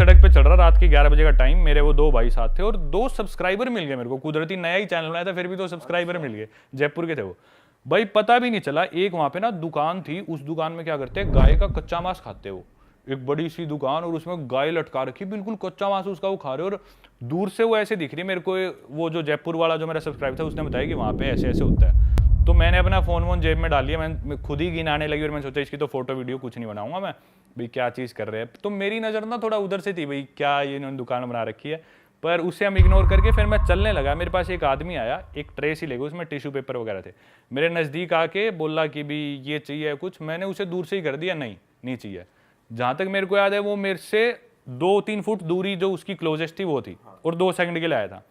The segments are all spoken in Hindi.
सड़क पे चल रहा, रात के 11 बजे का टाइम, मेरे वो 2 भाई साथ थे और 2 सब्सक्राइबर मिल गए मेरे को, कुदरती नया ही चैनल बनाया था, फिर भी 2 सब्सक्राइबर मिल गए, जयपुर के थे वो भाई। पता भी नहीं चला, एक वहां पे ना दुकान थी, उस दुकान में क्या करते हैं, गाय का कच्चा मांस खाते वो, एक बड़ी सी दुकान और उसमें गाय लटका रखी, बिल्कुल कच्चा मांस उसका वो खा रहे, और दूर से वो ऐसे दिख रही है मेरे को। वो जो जयपुर वाला जो मेरा सब्सक्राइबर था उसने बताया कि वहाँ पे ऐसे ऐसे होता है। तो मैंने अपना फोन वोन जेब में डाल लिया, मैं खुद ही गिनाने लगी और मैंने सोचा इसकी तो फोटो वीडियो कुछ नहीं बनाऊंगा मैं, भाई क्या चीज़ कर रहे हैं। तो मेरी नज़र ना थोड़ा उधर से थी, भाई क्या ये इन्होंने दुकान बना रखी है, पर उससे हम इग्नोर करके फिर मैं चलने लगा। मेरे पास एक आदमी आया, एक ट्रे सी लेगा, उसमें टिश्यू पेपर वगैरह थे, मेरे नज़दीक आके बोला कि भी ये चाहिए कुछ, मैंने उसे दूर से ही कर दिया, नहीं चाहिए। जहाँ तक मेरे को याद है वो मेरे से 2-3 फुट दूरी जो उसकी क्लोजेस्ट थी वो थी, और 2 सेकंड के लिए आया था।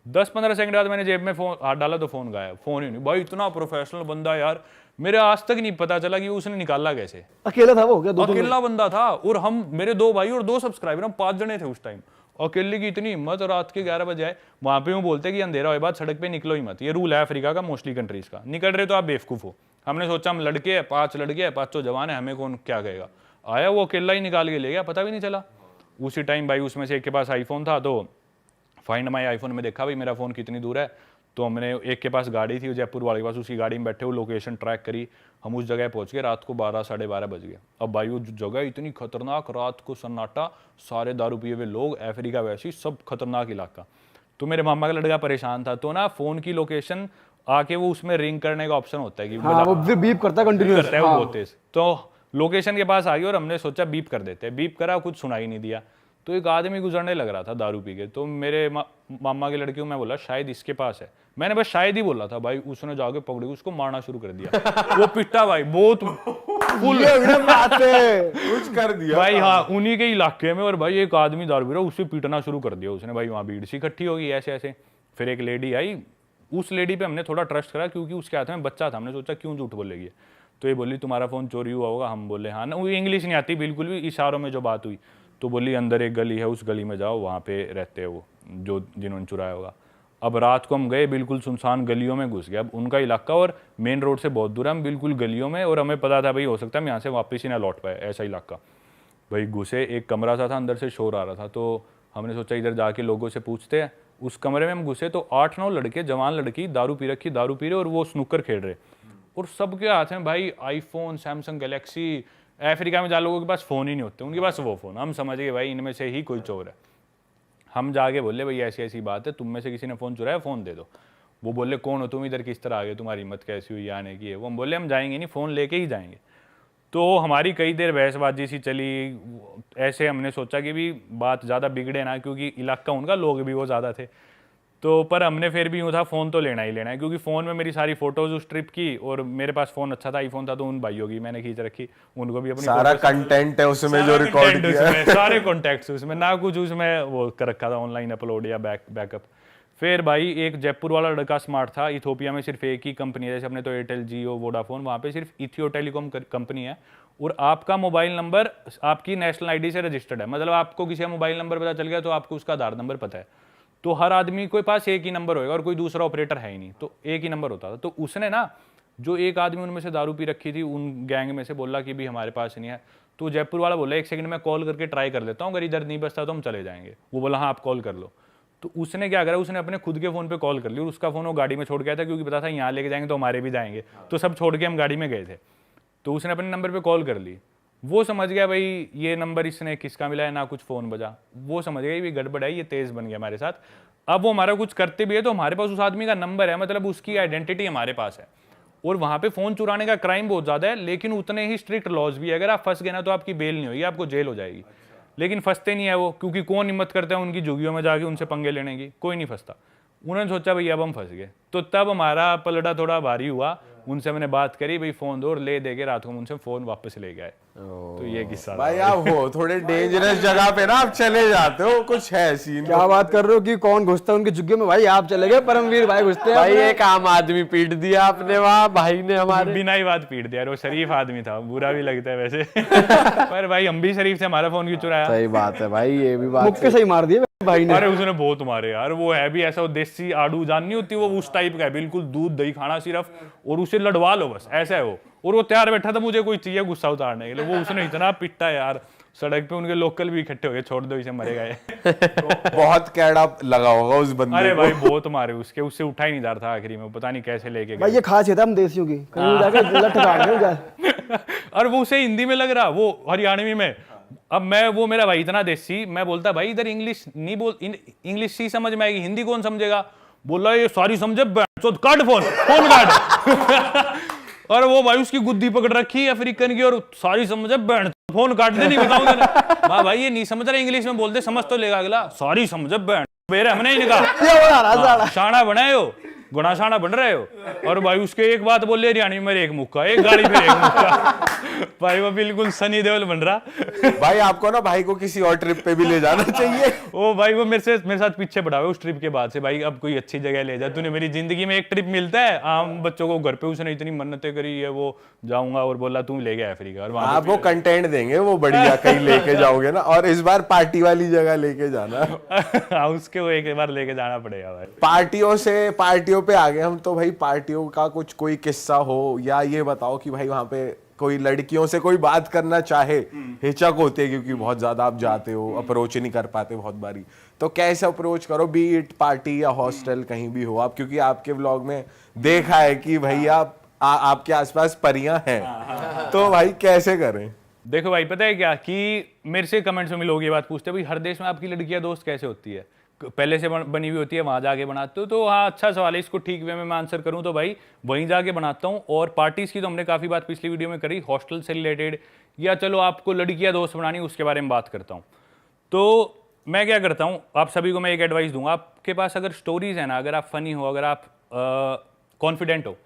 10-15 सेकंड बाद मैंने जेब में फोन हाथ डाला तो फोन गायब, फोन ही नहीं। भाई इतना प्रोफेशनल बंदा यार, मेरे आज तक नहीं पता चला कि उसने निकाला कैसे। अकेला था वो क्या? अकेला बंदा था, और हम मेरे 2 भाई और 2 सब्सक्राइबर, हम 5 जने थे उस टाइम। अकेले की इतनी हिम्मत, और रात के 11 बजे आए। वहां पे वो बोलते कि अंधेरा होए बाद सड़क पे निकलो ही मत, ये रूल है अफ्रीका का, मोस्टली कंट्रीज का। निकल रहे तो आप बेवकूफ हो। हमने सोचा हम लड़के हैं, 5 लड़के हैं, 5 जवान है, हमें कौन क्या कहेगा। आया वो अकेला ही निकाल के ले गया, पता भी नहीं चला। उसी टाइम भाई उसमें से एक के पास आईफोन था, तो फाइंड माई आईफोन में देखा भाई मेरा फोन कितनी दूर है, तो हमने एक के पास गाड़ी थी जयपुर वाले के पास, उसकी गाड़ी में बैठे वो लोकेशन ट्रैक करी, हम उस जगह पहुंच गए। रात को 12-12:30 बज गए। अब भाई वो जगह इतनी खतरनाक, रात को सन्नाटा, सारे दारू पिए हुए लोग, अफ्रीका वैसी सब खतरनाक इलाका। तो मेरे मामा का लड़का परेशान था, तो ना फोन की लोकेशन आके वो उसमें रिंग करने का ऑप्शन होता है कि हाँ, वो फिर बीप करता है कंटिन्यूअस, करता है वो बहुत तेज। तो लोकेशन के पास आ गई और हमने सोचा बीप कर देते हैं, बीप करा, कुछ सुनाई नहीं दिया। तो एक आदमी गुजरने लग रहा था दारू पी के, तो मेरे मामा के लड़के को मैं बोला शायद इसके पास है, मैंने बस शायद ही बोला था भाई, उसने जाके पकड़ के उसको मारना शुरू कर दिया। वो पिटा भाई बहुत फुल कुछ कर दिया भाई, हाँ उन्हीं के इलाके में। और भाई एक आदमी दारू पी रहा, उसे पीटना शुरू कर दिया उसने। भाई वहाँ भीड़ सी इकट्ठी होगी ऐसे ऐसे। फिर एक लेडी आई, उस लेडी पे हमने थोड़ा ट्रस्ट करा क्योंकि उसके हाथ में बच्चा था, हमने सोचा क्यों झूठ बोलेगी। तो ये बोली तुम्हारा फोन चोरी हुआ होगा, हम बोले हाँ ना, वो इंग्लिश नहीं आती बिल्कुल भी, इशारों में जो बात हुई। तो बोली अंदर एक गली है, उस गली में जाओ, वहाँ पे रहते हैं वो जो जिन्होंने चुराया होगा। अब रात को हम गए, बिल्कुल सुनसान गलियों में घुस गए। अब उनका इलाका और मेन रोड से बहुत दूर है, हम बिल्कुल गलियों में, और हमें पता था भाई हो सकता है हम यहाँ से वापस ही ना लौट पाए, ऐसा इलाका। भाई घुसे, एक कमरा सा था, अंदर से शोर आ रहा था, तो हमने सोचा इधर जाके लोगों से पूछते हैं। उस कमरे में हम घुसे तो 8-9 लड़के, जवान लड़की, दारू पी रखी, दारू पी रहे और वो स्नूकर खेल रहे, और सबके हाथ में भाई आईफोन, सैमसंग गैलेक्सी। अफ्रीका में जहाँ लोगों के पास फ़ोन ही नहीं होते, उनके पास वो फ़ोन। हम समझ गए भाई इनमें से ही कोई चोर है। हम जाके बोले भाई ऐसी ऐसी बात है, तुम में से किसी ने फ़ोन चुराया, फ़ोन दे दो। वो बोले कौन हो तुम, इधर किस तरह आ गए, तुम्हारी हिम्मत कैसी हुई आने की है। वो हम बोले हम जाएंगे नहीं, फ़ोन लेके ही जाएंगे। तो हमारी कई देर बहसबाजी सी चली। ऐसे हमने सोचा कि भी बात ज़्यादा बिगड़े ना, क्योंकि इलाका उनका, लोग भी वो ज़्यादा थे। तो पर हमने फिर भी यूँ था फ़ोन तो लेना ही लेना है, क्योंकि फ़ोन में मेरी सारी फ़ोटोज़ उस ट्रिप की, और मेरे पास फ़ोन अच्छा था, आईफोन था, तो उन भाइयों की मैंने खींच रखी, उनको भी अपनी सारा कंटेंट है उसमें जो रिकॉर्ड किया है, सारे कॉन्टैक्ट्स उसमें, ना कुछ उसमें वो कर रखा था ऑनलाइन अपलोड या बैकअप। फिर भाई एक जयपुर वाला लड़का स्मार्ट था, इथोपिया में सिर्फ एक ही कंपनी है, जैसे अपने तो एयरटेल, जियो, वोडाफोन, वहाँ पे सिर्फ इथियो टेलीकॉम कंपनी है, और आपका मोबाइल नंबर आपकी नेशनल आईडी से रजिस्टर्ड है। मतलब आपको किसी का मोबाइल नंबर पता चल गया तो आपको उसका आधार नंबर पता है। तो हर आदमी के पास एक ही नंबर होगा और कोई दूसरा ऑपरेटर है ही नहीं, तो एक ही नंबर होता था। तो उसने ना, जो एक आदमी उनमें से दारू पी रखी थी, उन गैंग में से बोला कि भी हमारे पास नहीं है। तो जयपुर वाला बोला 1 सेकंड में कॉल करके ट्राई कर लेता हूँ, अगर इधर नहीं बचता तो हम चले जाएंगे। वो बोला हाँ आप कॉल कर लो। तो उसने क्या करा, उसने अपने खुद के फ़ोन पे कॉल कर ली, और उसका फ़ोन वो गाड़ी में छोड़ गया था, क्योंकि पता था यहाँ लेके जाएंगे तो हमारे भी जाएंगे, तो सब छोड़ के हम गाड़ी में गए थे। तो उसने अपने नंबर पे कॉल कर ली। वो समझ गया भाई ये नंबर इसने किसका मिला है, ना कुछ फ़ोन बजा। वो समझ गया ये गड़बड़ है, ये तेज़ बन गया हमारे साथ। अब वो हमारा कुछ करते भी है तो हमारे पास उस आदमी का नंबर है, मतलब उसकी आइडेंटिटी हमारे पास है। और वहाँ पे फ़ोन चुराने का क्राइम बहुत ज़्यादा है, लेकिन उतने ही स्ट्रिक्ट लॉज भी है। अगर आप फंस गए ना तो आपकी बेल नहीं होगी, आपको जेल हो जाएगी। लेकिन फंसते नहीं है वो, क्योंकि कौन हिम्मत करता है उनकी झुग्गियों में जाके उनसे पंगे लेने की, कोई नहीं फंसता। उन्होंने सोचा भाई अब हम फंस गए, तो तब हमारा पलड़ा थोड़ा भारी हुआ। उनसे मैंने बात करी, भाई फ़ोन दो, और ले दे के रात को उनसे फ़ोन वापस ले गए। तो ये किस्सा भाई आप हो थोड़े डेंजरस जगह पे ना, आप चले जाते हो, कुछ है सीन। क्या बात कर रहे हो कि कौन घुसता है उनके झुग्गे में? भाई आप चले गए, परमवीर भाई घुसते हैं। भाई एक आम आदमी पीट दिया आपने वहाँ, भाई ने हमारे बिना ही बात पीट दिया। वो शरीफ आदमी था, बुरा भी लगता है वैसे पर भाई हम भी शरीफ से, हमारा फोन क्यों चुराया? सही बात है भाई, ये भी बात मुक्के सही मार दिए भाई ने। अरे उसने बहुत मारे यार। वो है भी ऐसा, वो देसी आड़ू जान नहीं होती, वो उस टाइप का है, बिल्कुल दूध दही खाना सिर्फ, और उसे लड़वा लो बस, ऐसा है वो। और वो तैयार बैठा था मुझे कोई चाहिए गुस्सा उतारने के लिए। वो उसने इतना पिटा यार, सड़क पे उनके लोकल भी इकट्ठे हो गए, छोड़ दो इसे मरेगा ये। बहुत कैड़ा लगा होगा उस बंदे अरे को। भाई बहुत मारे उसके, उससे उठा ही नहीं जा रहा था आखिरी में, पता नहीं कैसे लेके भाई गए। ये खासियत है हम देसियों की, कहीं जाके लठ काट दें जा। और वो उसे हिंदी में लग रहा, वो हरियाणवी में। अब मैं, वो मेरा भाई इतना देसी, मैं बोलता भाई इधर इंग्लिश नहीं बोल, इंग्लिश ही समझ में आएगी, हिंदी कौन समझेगा। बोला ये सारी समझे, काट फोन, फोन काट। और वो भाई उसकी गुद्दी पकड़ रखी है अफ्रीकन की, और सारी समझे बैंड, फोन काट दे, नहीं बताऊंगा। वाह भाई ये नहीं समझ रहा, इंग्लिश में बोलते समझ तो लेगा अगला, सारी समझे बैंड बेरे हमने ही कहा। ये बना रहा साला। शाना बनाए हो, गुना शाना बन रहे हो। और भाई उसके एक बात बोल ले हरियाणवी में, एक मुक्का, एक गाड़ी पे एक मुक्का। भाई वो बिल्कुल सनी देओल बन रहा। भाई आपको ना भाई को किसी और ट्रिप पे भी ले जाना चाहिए। ओ भाई वो मेरे साथ पीछे पड़ा हुआ है उस ट्रिप के बाद से। भाई अब कोई अच्छी जगह ले जा, तूने मेरी जिंदगी में एक ट्रिप मिलता है आम बच्चों को घर पे, उसने इतनी मन्नतें करी है, वो जाऊंगा और बोला तू ले गया अफ्रीका। और वहां आपको कंटेंट देंगे वो बढ़िया, कहीं लेके जाओगे ना, और इस बार पार्टी वाली जगह लेके जाना। उसके वो एक बार लेके जाना पड़ेगा भाई। पार्टियों पे आ गए हम तो भाई, पार्टियों का कुछ कोई किस्सा हो, या ये बताओ कि भाई वहां पे कोई लड़कियों से कोई बात करना चाहे, हिचक होती है क्योंकि बहुत ज्यादा आप जाते हो, अप्रोच नहीं कर पाते बहुत बारी, तो कैसे अप्रोच करो, बी इट पार्टी या हॉस्टल कहीं भी हो आप, क्योंकि आपके व्लॉग में देखा है कि भैया आपके आसपास परियां हैं, तो भाई कैसे करें। देखो भाई पता है क्या, कि मेरे से कमेंट्स में लोग ये बात पूछते हैं भाई हर देश में आपकी लड़कियां दोस्त कैसे होती है, पहले से बनी हुई होती है, वहां जाके बनाते हो। तो हाँ अच्छा सवाल है, इसको ठीक वे में मैं आंसर करूं तो भाई वहीं जाके बनाता हूं। और पार्टीज की तो हमने काफी बात पिछली वीडियो में करी, हॉस्टल से रिलेटेड, या चलो आपको लड़कियां दोस्त बनानी उसके बारे में बात करता हूं। तो मैं क्या करता हूं, आप सभी को मैं एक एडवाइस दूंगा, आपके पास अगर स्टोरीज है ना, अगर आप फनी हो, अगर आप कॉन्फिडेंट हो,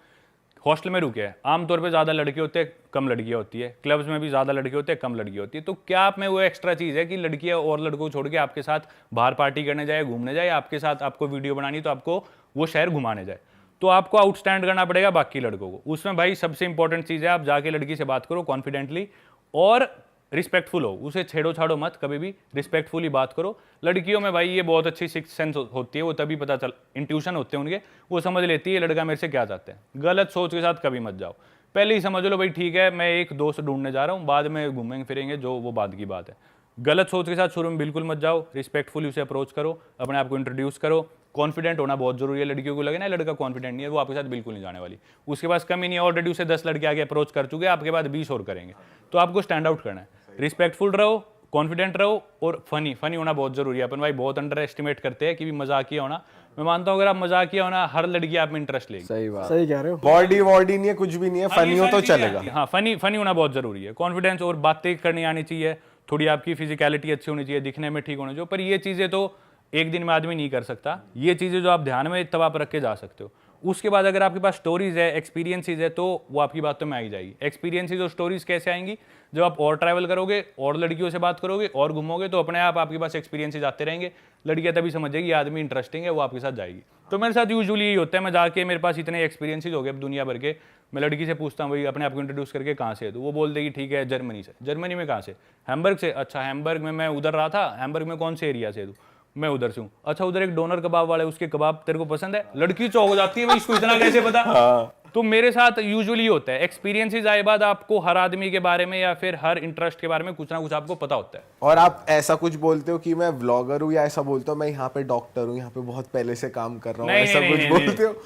हॉस्टल में रुके हैं, आमतौर पे ज़्यादा लड़के होते हैं कम लड़कियां होती है, क्लब्स में भी ज़्यादा लड़के होते हैं कम लड़की होती है। तो क्या आप में वो एक्स्ट्रा चीज़ है कि लड़कियां और लड़कों को छोड़ के आपके साथ बाहर पार्टी करने जाए, घूमने जाए, आपके साथ आपको वीडियो बनानी तो आपको वो शहर घुमाने जाए, तो आपको आउटस्टैंड करना पड़ेगा बाकी लड़कों को। उसमें भाई सबसे इंपॉर्टेंट चीज़ है, आप जाके लड़की से बात करो कॉन्फिडेंटली और रिस्पेक्टफुल हो, उसे छेड़ो छाड़ो मत, कभी भी रिस्पेक्टफुली बात करो। लड़कियों में भाई ये बहुत अच्छी सिक्स सेंस होती है, वो तभी पता चल, इंट्यूशन होते हैं उनके, वो समझ लेती है लड़का मेरे से क्या चाहते हैं। गलत सोच के साथ कभी मत जाओ, पहले ही समझ लो भाई ठीक है मैं एक दोस्त ढूंढने जा रहा हूँ, बाद में घूमेंगे फिरेंगे जो वो बाद की बात है। गलत सोच के साथ शुरू में बिल्कुल मत जाओ, रिस्पेक्टफुली उसे अप्रोच करो, अपने आप को इंट्रोड्यूस करो। कॉन्फिडेंट होना बहुत जरूरी है, लड़कियों को लगे ना लड़का कॉन्फिडेंट नहीं है, वो आपके साथ बिल्कुल नहीं जाने वाली, उसके पास कमी नहीं है, ऑलरेडी उसे 10 लड़के आगे अप्रोच कर चुके हैं, आपके बाद 20 और करेंगे। तो आपको स्टैंड आउट करना है, रिस्पेक्टफुल रहो, कॉन्फिडेंट रहो और फनी होना बहुत जरूरी है। अपन भाई बहुत अंडर एस्टिमेट करते हैं कि भी मजाकिया होना, मैं मानता हूँ अगर आप मजाकिया होना, हर लड़की आप में इंटरेस्ट लेगी। सही बात, सही कह रहे हो। बॉडी नहीं है, कुछ भी नहीं है, फनी हो तो चलेगा। हाँ फनी होना बहुत जरूरी है, कॉन्फिडेंस और बातें करनी आनी चाहिए, थोड़ी आपकी फिजिकलिटी अच्छी होनी चाहिए, दिखने में ठीक होना चाहिए। पर ये चीज़ें तो एक दिन में आदमी नहीं कर सकता, ये चीज़ें जो आप ध्यान में तब आप रख के जा सकते हो। उसके बाद अगर आपके पास स्टोरीज है, एक्सपीरियंसेस है, तो वो आपकी बातों में आई जाएगी। एक्सपीरियंसेस और स्टोरीज कैसे आएंगी, जब आप और ट्रैवल करोगे और लड़कियों से बात करोगे और घूमोगे, तो अपने आप आपके पास एक्सपीरियंसेस आते रहेंगे, लड़कियां तभी समझेगी आदमी इंटरेस्टिंग है, वो आपके साथ जाएगी। तो मेरे साथ यूजुअली यही होता है, मैं जाके मेरे पास इतने एक्सपीरियंसेस हो गए दुनिया भर के, मैं लड़की से पूछता हूँ भाई अपने आप को इंट्रोड्यूस करके कहाँ से है, तो वो बोल देगी ठीक है जर्मनी से। जर्मनी में कहाँ से? हैम्बर्ग से। अच्छा हैम्बर्ग में मैं उधर रहा था, हैम्बर्ग में कौन से एरिया से? मैं उधर से हूँ। अच्छा उधर एक डोनर कबाब वाला है, उसके कबाब तेरे को पसंद है? लड़की चौंक हो जाती है भाई इसको इतना कैसे पता। तो मेरे साथ यूजुअली होता है, एक्सपीरियंसेस आए बाद आपको हर आदमी के बारे में या फिर हर इंटरेस्ट के बारे में कुछ ना कुछ आपको पता होता है। और आप ऐसा कुछ बोलते हो कि मैं व्लॉगर हूँ, या ऐसा बोलते हो मैं यहाँ पे डॉक्टर हूँ, यहाँ पे बहुत पहले से काम कर रहा हूँ, ऐसा कुछ बोलते हो?